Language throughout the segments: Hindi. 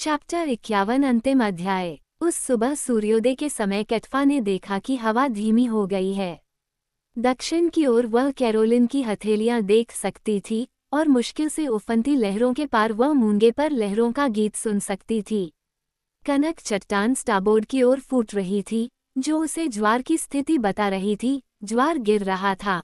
चैप्टर 51 अंतिम अध्याय। उस सुबह सूर्योदय के समय कैटफा ने देखा कि हवा धीमी हो गई है। दक्षिण की ओर वह कैरोलिन की हथेलियां देख सकती थी और मुश्किल से उफनती लहरों के पार वह मूंगे पर लहरों का गीत सुन सकती थी। कनक चट्टान स्टाबोर्ड की ओर फूट रही थी, जो उसे ज्वार की स्थिति बता रही थी। ज्वार गिर रहा था।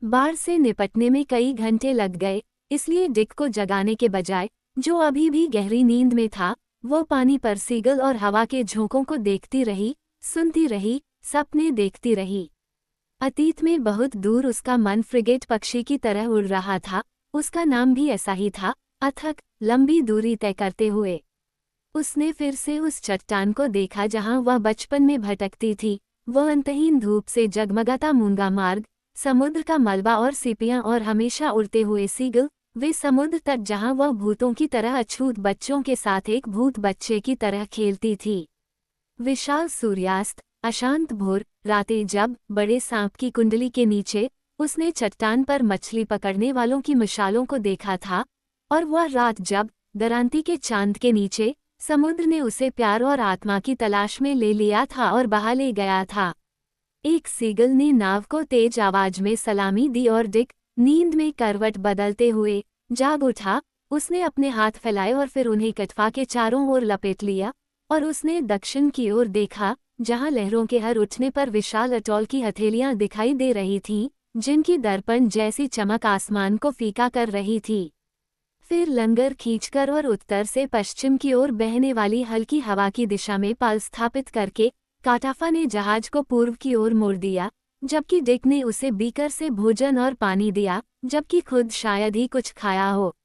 बाढ़ से निपटने में कई घंटे लग गए, इसलिए डिक को जगाने के बजाय, जो अभी भी गहरी नींद में था, वो पानी पर सीगल और हवा के झोंकों को देखती रही, सुनती रही, सपने देखती रही। अतीत में बहुत दूर उसका मन फ्रिगेट पक्षी की तरह उड़ रहा था। उसका नाम भी ऐसा ही था, अथक, लंबी दूरी तय करते हुए। उसने फिर से उस चट्टान को देखा जहां वह बचपन में भटकती थी। वह अंतहीन धूप से जगमगाता मूंगा मार्ग, समुद्र का मलबा और सीपियां और हमेशा उड़ते हुए सीगल, वे समुद्र तट जहां वह भूतों की तरह अछूत बच्चों के साथ एक भूत बच्चे की तरह खेलती थी। विशाल सूर्यास्त, अशांत भोर रातें जब बड़े सांप की कुंडली के नीचे उसने चट्टान पर मछली पकड़ने वालों की मिसालों को देखा था, और वह रात जब दरांती के चांद के नीचे समुद्र ने उसे प्यार और आत्मा की तलाश में ले लिया था और बहा ले गया था। एक सीगल ने नाव को तेज आवाज में सलामी दी और डिक, नींद में करवट बदलते हुए, जाग उठा। उसने अपने हाथ फैलाए और फिर उन्हें कैटफा के चारों ओर लपेट लिया, और उसने दक्षिण की ओर देखा, जहां लहरों के हर उठने पर विशाल अटॉल की हथेलियां दिखाई दे रही थीं, जिनकी दर्पण जैसी चमक आसमान को फीका कर रही थी। फिर लंगर खींचकर और उत्तर से पश्चिम की ओर बहने वाली हल्की हवा की दिशा में पाल स्थापित करके काटाफा ने जहाज को पूर्व की ओर मोड़ दिया, जबकि डिक ने उसे बीकर से भोजन और पानी दिया, जबकि खुद शायद ही कुछ खाया हो।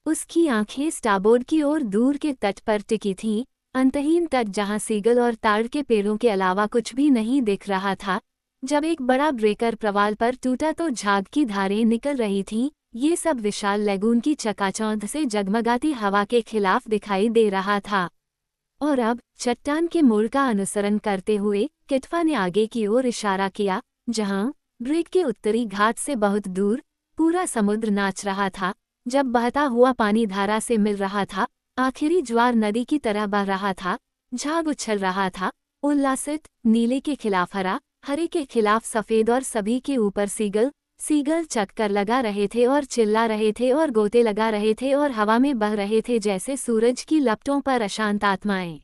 उसकी आंखें स्टाबोर्ड की ओर दूर के तट पर टिकी थीं, अंतहीन तट जहां सीगल और ताड़ के पेड़ों के अलावा कुछ भी नहीं दिख रहा था। जब एक बड़ा ब्रेकर प्रवाल पर टूटा तो झाग की धारें निकल रही थीं। ये सब विशाल लैगून की चकाचौंध से जगमगाती हवा के खिलाफ दिखाई दे रहा था। और अब चट्टान के मोड़ का अनुसरण करते हुए कैटफा ने आगे की ओर इशारा किया, जहां ब्रेक के उत्तरी घाट से बहुत दूर पूरा समुद्र नाच रहा था। जब बहता हुआ पानी धारा से मिल रहा था, आखिरी ज्वार नदी की तरह बह रहा था। झाग उछल रहा था, उल्लासित, नीले के खिलाफ हरा, हरे के खिलाफ सफेद, और सभी के ऊपर सीगल चक्कर लगा रहे थे और चिल्ला रहे थे और गोते लगा रहे थे और हवा में बह रहे थे जैसे सूरज की लपटों पर अशांत आत्माएं।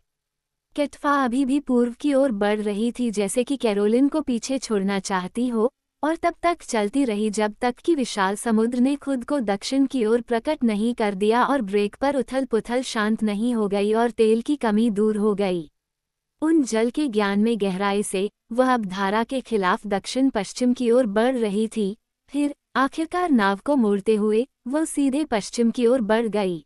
कैटफा अभी भी पूर्व की ओर बढ़ रही थी, जैसे कि कैरोलिन को पीछे छोड़ना चाहती हो, और तब तक चलती रही जब तक कि विशाल समुद्र ने खुद को दक्षिण की ओर प्रकट नहीं कर दिया और ब्रेक पर उथल पुथल शांत नहीं हो गई और तेल की कमी दूर हो गई। उन जल के ज्ञान में गहराई से वह अब धारा के खिलाफ दक्षिण पश्चिम की ओर बढ़ रही थी। फिर आखिरकार नाव को मोड़ते हुए वह सीधे पश्चिम की ओर बढ़ गई।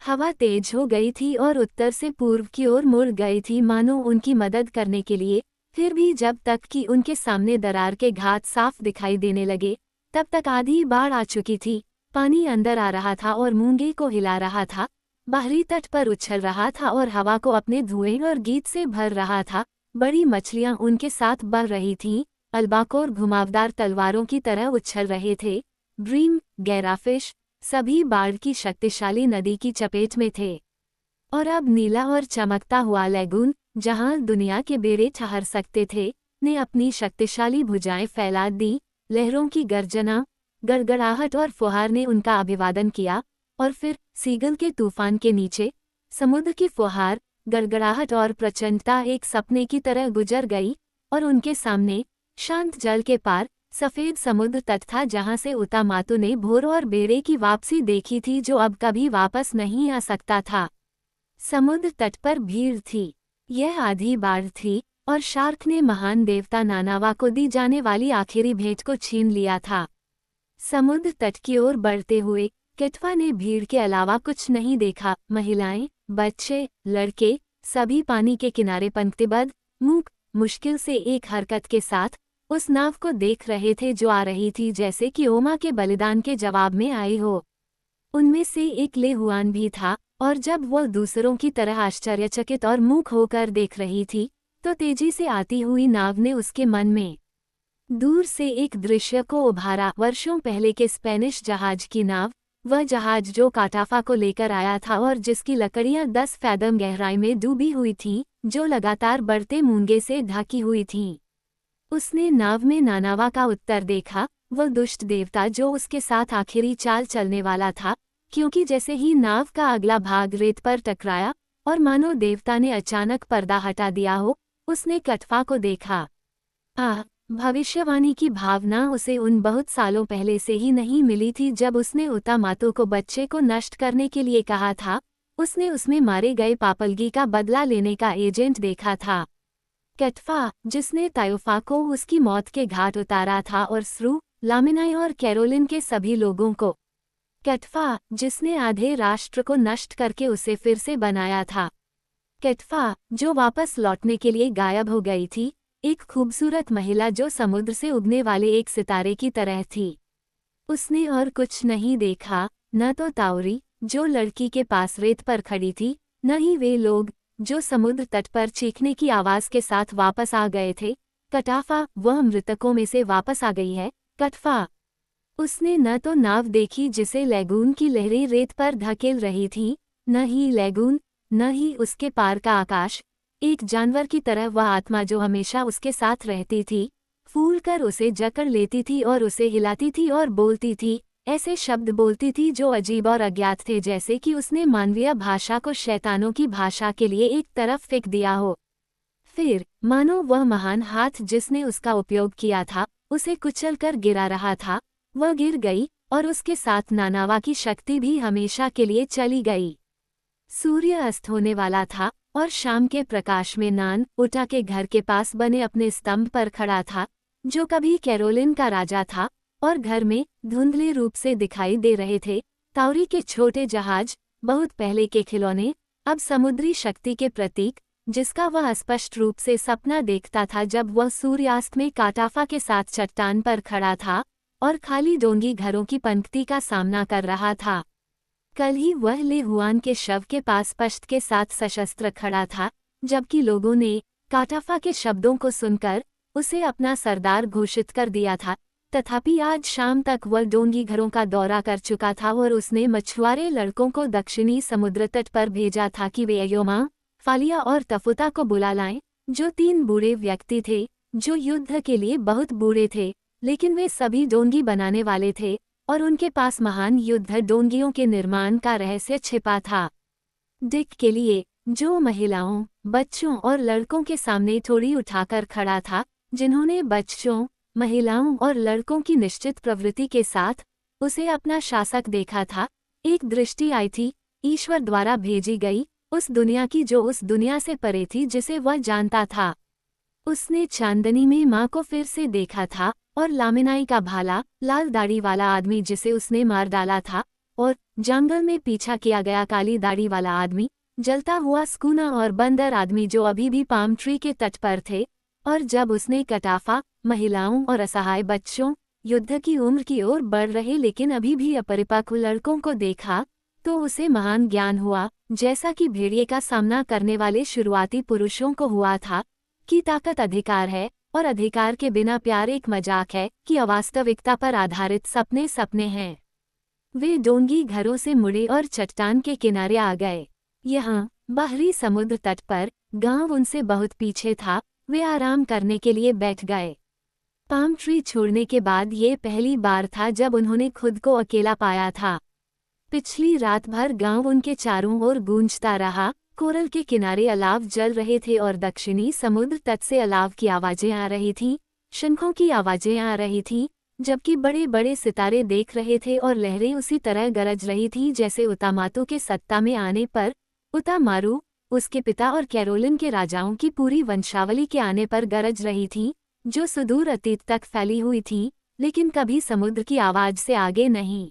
हवा तेज हो गई थी और उत्तर से पूर्व की ओर मुड़ गई थी, मानो उनकी मदद करने के लिए। फिर भी जब तक कि उनके सामने दरार के घाट साफ दिखाई देने लगे, तब तक आधी बाढ़ आ चुकी थी। पानी अंदर आ रहा था और मूंगे को हिला रहा था, बाहरी तट पर उछल रहा था और हवा को अपने धुएं और गीत से भर रहा था। बड़ी मछलियां उनके साथ बढ़ रही थीं, अल्बाकोर घुमावदार तलवारों की तरह उछल रहे थे। ब्रीम, गैराफिश, सभी बाढ़ की शक्तिशाली नदी की चपेट में थे। और अब नीला और चमकता हुआ लैगून, जहां दुनिया के बेड़े ठहर सकते थे, ने अपनी शक्तिशाली भुजाएं फैला दी। लहरों की गर्जना, गड़गड़ाहट और फुहार ने उनका अभिवादन किया, और फिर सीगल के तूफान के नीचे समुद्र की फुहार, गड़गड़ाहट और प्रचंडता एक सपने की तरह गुजर गई, और उनके सामने शांत जल के पार सफेद समुद्र तट था, जहां से उतामातु ने भोर और बेड़े की वापसी देखी थी, जो अब कभी वापस नहीं आ सकता था। समुद्र तट पर भीड़ थी। यह आधी बाढ़ थी, और शार्क ने महान देवता नानावा को दी जाने वाली आखिरी भेंट को छीन लिया था। समुद्र तट की ओर बढ़ते हुए कैटफा ने भीड़ के अलावा कुछ नहीं देखा। महिलाएं, बच्चे, लड़के, सभी पानी के किनारे पंक्तिबद्ध, मूक, मुश्किल से एक हरकत के साथ उस नाव को देख रहे थे जो आ रही थी, जैसे कि ओमा के बलिदान के जवाब में आई हो। उनमें से एक ले हुआन भी था, और जब वह दूसरों की तरह आश्चर्यचकित और मूक होकर देख रही थी, तो तेजी से आती हुई नाव ने उसके मन में दूर से एक दृश्य को उभारा। वर्षों पहले के स्पेनिश जहाज की नाव, वह जहाज जो काटाफा को लेकर आया था और जिसकी लकड़ियां 10 फैदम गहराई में डूबी हुई थीं, जो लगातार बढ़ते मूंगे से ढकी हुई थीं। उसने नाव में नानावा का उत्तर देखा, वह दुष्ट देवता जो उसके साथ आखिरी चाल चलने वाला था, क्योंकि जैसे ही नाव का अगला भाग रेत पर टकराया और मानो देवता ने अचानक पर्दा हटा दिया हो, उसने कटफा को देखा। आह, भविष्यवाणी की भावना उसे उन बहुत सालों पहले से ही नहीं मिली थी जब उसने उतामातो को बच्चे को नष्ट करने के लिए कहा था। उसने उसमें मारे गए पापलगी का बदला लेने का एजेंट देखा था। कटफा, जिसने तायोफा को उसकी मौत के घाट उतारा था और स्रू, लामिनाई और कैरोलिन के सभी लोगों को। कटफा, जिसने आधे राष्ट्र को नष्ट करके उसे फिर से बनाया था। कटफा, जो वापस लौटने के लिए गायब हो गई थी, एक खूबसूरत महिला जो समुद्र से उगने वाले एक सितारे की तरह थी। उसने और कुछ नहीं देखा, न तो ताउरी, जो लड़की के पास रेत पर खड़ी थी, न ही वे लोग, जो समुद्र तट पर चीखने की आवाज के साथ वापस आ गए थे। कटाफा, वह मृतकों में से वापस आ गई है, कटफा। उसने न तो नाव देखी जिसे लैगून की लहरें रेत पर धकेल रही थीं, न ही लैगून, न ही उसके पार का आकाश। एक जानवर की तरह वह आत्मा जो हमेशा उसके साथ रहती थी, फूल कर उसे जकड़ लेती थी और उसे हिलाती थी और बोलती थी, ऐसे शब्द बोलती थी जो अजीब और अज्ञात थे, जैसे कि उसने मानवीय भाषा को शैतानों की भाषा के लिए एक तरफ फेंक दिया हो। फिर, मानो वह महान हाथ जिसने उसका उपयोग किया था, उसे कुचल कर गिरा रहा था, वह गिर गई, और उसके साथ नानावा की शक्ति भी हमेशा के लिए चली गई। सूर्य अस्त होने वाला था, और शाम के प्रकाश में नान उटा के घर के पास बने अपने स्तंभ पर खड़ा था, जो कभी कैरोलिन का राजा था, और घर में धुंधले रूप से दिखाई दे रहे थे ताउरी के छोटे जहाज, बहुत पहले के खिलौने, अब समुद्री शक्ति के प्रतीक, जिसका वह स्पष्ट रूप से सपना देखता था जब वह सूर्यास्त में काटाफा के साथ चट्टान पर खड़ा था और खाली डोंगी घरों की पंक्ति का सामना कर रहा था। कल ही वह ले हुआन के शव के पास पश्त के साथ सशस्त्र खड़ा था, जबकि लोगों ने काटाफा के शब्दों को सुनकर उसे अपना सरदार घोषित कर दिया था। तथापि आज शाम तक वह डोंगी घरों का दौरा कर चुका था और उसने मछुआरे लड़कों को दक्षिणी समुद्र तट पर भेजा था कि वे अयोमा, फालिया और तफुता को बुला लाएं, जो 3 बूढ़े व्यक्ति थे, जो युद्ध के लिए बहुत बूढ़े थे, लेकिन वे सभी डोंगी बनाने वाले थे, और उनके पास महान युद्ध डोंगियों के निर्माण का रहस्य छिपा था। डिक के लिए, जो महिलाओं, बच्चों और लड़कों के सामने थोड़ी उठाकर खड़ा था, जिन्होंने बच्चों, महिलाओं और लड़कों की निश्चित प्रवृत्ति के साथ उसे अपना शासक देखा था, एक दृष्टि आई थी, ईश्वर द्वारा भेजी गई, उस दुनिया की जो उस दुनिया से परे थी जिसे वह जानता था। उसने चांदनी में माँ को फिर से देखा था, और लामिनाई का भाला, लाल दाढ़ी वाला आदमी जिसे उसने मार डाला था, और जंगल में पीछा किया गया काली दाढ़ी वाला आदमी, जलता हुआ स्कूना और बंदर आदमी जो अभी भी पाम ट्री के तट पर थे। और जब उसने कटाफा, महिलाओं और असहाय बच्चों, युद्ध की उम्र की ओर बढ़ रहे लेकिन अभी भी अपरिपक्व लड़कों को देखा, तो उसे महान ज्ञान हुआ, जैसा कि भेड़िए का सामना करने वाले शुरुआती पुरुषों को हुआ था, कि ताकत अधिकार है, और अधिकार के बिना प्यार एक मजाक है, कि अवास्तविकता पर आधारित सपने सपने हैं। वे डोंगी घरों से मुड़े और चट्टान के किनारे आ गए। यहाँ, बाहरी समुद्र तट पर, गांव उनसे बहुत पीछे था, वे आराम करने के लिए बैठ गए। पाम ट्री छोड़ने के बाद ये पहली बार था जब उन्होंने खुद को अकेला पाया था। पिछली रात भर गांव उनके चारों ओर गूंजता रहा, कोरल के किनारे अलाव जल रहे थे और दक्षिणी समुद्र तट से अलाव की आवाजें आ रही थीं, शंखों की आवाजें आ रही थीं, जबकि बड़े बड़े सितारे देख रहे थे और लहरें उसी तरह गरज रही थीं जैसे उतामातो के सत्ता में आने पर, उतामारू, उसके पिता और कैरोलिन के राजाओं की पूरी वंशावली के आने पर गरज रही थीं, जो सुदूर अतीत तक फैली हुई थीं, लेकिन कभी समुद्र की आवाज से आगे नहीं।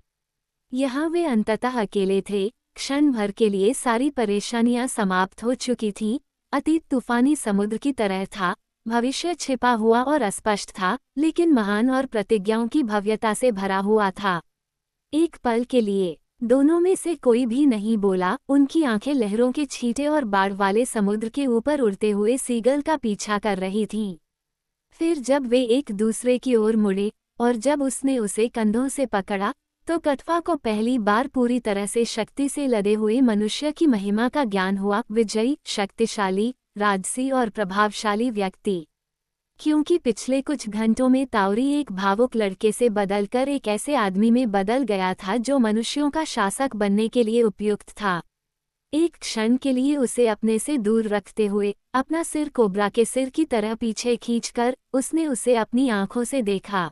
यहाँ वे अंततः अकेले थे, क्षण भर के लिए सारी परेशानियां समाप्त हो चुकी थीं, अतीत तूफानी समुद्र की तरह था, भविष्य छिपा हुआ और अस्पष्ट था, लेकिन महान और प्रतिज्ञाओं की भव्यता से भरा हुआ था। एक पल के लिए दोनों में से कोई भी नहीं बोला, उनकी आंखें लहरों के छींटे और बाढ़ वाले समुद्र के ऊपर उड़ते हुए सीगल का पीछा कर रही थीं। फिर जब वे एक दूसरे की ओर मुड़े, और जब उसने उसे कंधों से पकड़ा, तो कटवा को पहली बार पूरी तरह से शक्ति से लदे हुए मनुष्य की महिमा का ज्ञान हुआ, विजयी, शक्तिशाली, राजसी और प्रभावशाली व्यक्ति। क्योंकि पिछले कुछ घंटों में ताउरी एक भावुक लड़के से बदलकर एक ऐसे आदमी में बदल गया था जो मनुष्यों का शासक बनने के लिए उपयुक्त था। एक क्षण के लिए उसे अपने से दूर रखते हुए, अपना सिर कोबरा के सिर की तरह पीछे खींचकर, उसने उसे अपनी आंखों से देखा।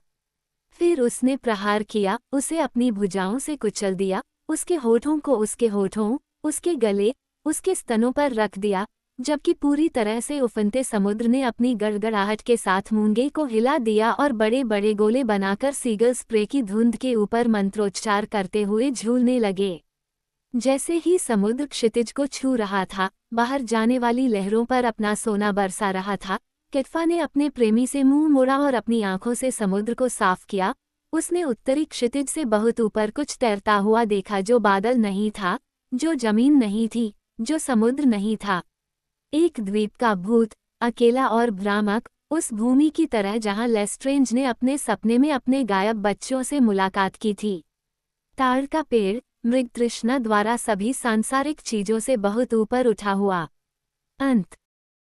फिर उसने प्रहार किया, उसे अपनी भुजाओं से कुचल दिया, उसके होठों को उसके होठों, उसके गले, उसके स्तनों पर रख दिया, जबकि पूरी तरह से उफनते समुद्र ने अपनी गड़गड़ाहट के साथ मूंगे को हिला दिया और बड़े बड़े गोले बनाकर सीगल स्प्रे की धुंध के ऊपर मंत्रोच्चार करते हुए झूलने लगे। जैसे ही समुद्र क्षितिज को छू रहा था, बाहर जाने वाली लहरों पर अपना सोना बरसा रहा था, किटफा ने अपने प्रेमी से मुंह मोड़ा और अपनी आंखों से समुद्र को साफ किया। उसने उत्तरी क्षितिज से बहुत ऊपर कुछ तैरता हुआ देखा, जो बादल नहीं था, जो जमीन नहीं थी, जो समुद्र नहीं था। एक द्वीप का भूत, अकेला और भ्रामक, उस भूमि की तरह जहां लेस्ट्रेंज ने अपने सपने में अपने गायब बच्चों से मुलाकात की थी। ताड़ का पेड़, मृग तृष्णा द्वारा सभी सांसारिक चीजों से बहुत ऊपर उठा हुआ। अंत।